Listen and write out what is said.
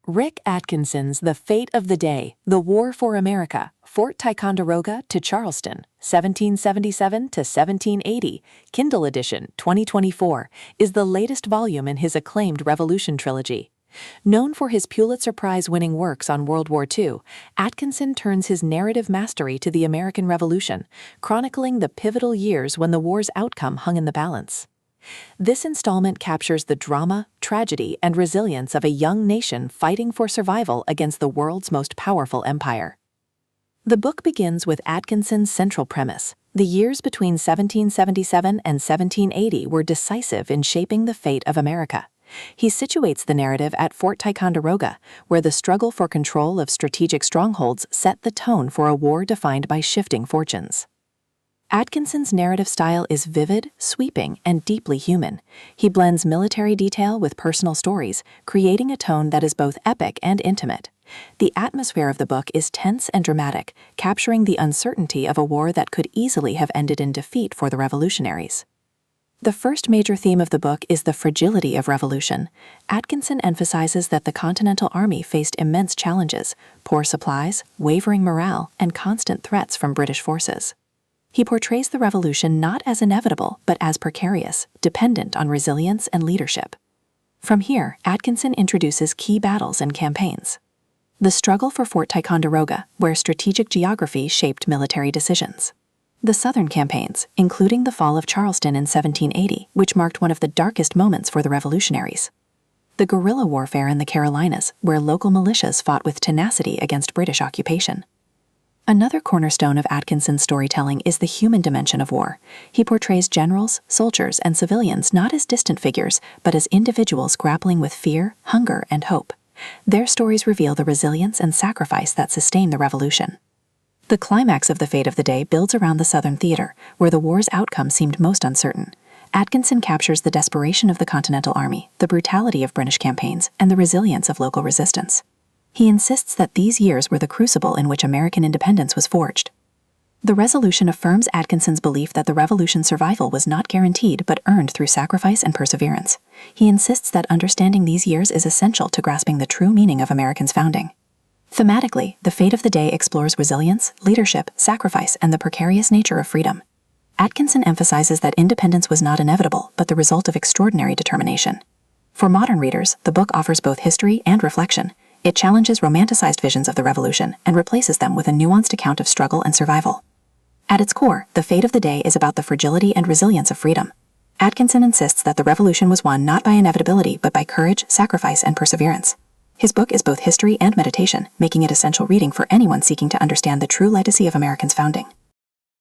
Rick Atkinson's The Fate of the Day, The War for America, Fort Ticonderoga to Charleston, 1777 to 1780, Kindle edition, 2024, is the latest volume in his acclaimed Revolution trilogy. Known for his Pulitzer Prize-winning works on World War II, Atkinson turns his narrative mastery to the American Revolution, chronicling the pivotal years when the war's outcome hung in the balance. This installment captures the drama, tragedy, and resilience of a young nation fighting for survival against the world's most powerful empire. The book begins with Atkinson's central premise. The years between 1777 and 1780 were decisive in shaping the fate of America. He situates the narrative at Fort Ticonderoga, where the struggle for control of strategic strongholds set the tone for a war defined by shifting fortunes. Atkinson's narrative style is vivid, sweeping, and deeply human. He blends military detail with personal stories, creating a tone that is both epic and intimate. The atmosphere of the book is tense and dramatic, capturing the uncertainty of a war that could easily have ended in defeat for the revolutionaries. The first major theme of the book is the fragility of revolution. Atkinson emphasizes that the Continental Army faced immense challenges: poor supplies, wavering morale, and constant threats from British forces. He portrays the revolution not as inevitable, but as precarious, dependent on resilience and leadership. From here, Atkinson introduces key battles and campaigns. The struggle for Fort Ticonderoga, where strategic geography shaped military decisions. The Southern campaigns, including the fall of Charleston in 1780, which marked one of the darkest moments for the revolutionaries. The guerrilla warfare in the Carolinas, where local militias fought with tenacity against British occupation. Another cornerstone of Atkinson's storytelling is the human dimension of war. He portrays generals, soldiers, and civilians not as distant figures, but as individuals grappling with fear, hunger, and hope. Their stories reveal the resilience and sacrifice that sustained the revolution. The climax of The Fate of the Day builds around the Southern theater, where the war's outcome seemed most uncertain. Atkinson captures the desperation of the Continental Army, the brutality of British campaigns, and the resilience of local resistance. He insists that these years were the crucible in which American independence was forged. The resolution affirms Atkinson's belief that the revolution's survival was not guaranteed but earned through sacrifice and perseverance. He insists that understanding these years is essential to grasping the true meaning of Americans' founding. Thematically, The Fate of the Day explores resilience, leadership, sacrifice, and the precarious nature of freedom. Atkinson emphasizes that independence was not inevitable, but the result of extraordinary determination. For modern readers, the book offers both history and reflection. It challenges romanticized visions of the revolution and replaces them with a nuanced account of struggle and survival. At its core, The Fate of the Day is about the fragility and resilience of freedom. Atkinson insists that the revolution was won not by inevitability but by courage, sacrifice, and perseverance. His book is both history and meditation, making it essential reading for anyone seeking to understand the true legacy of Americans' founding.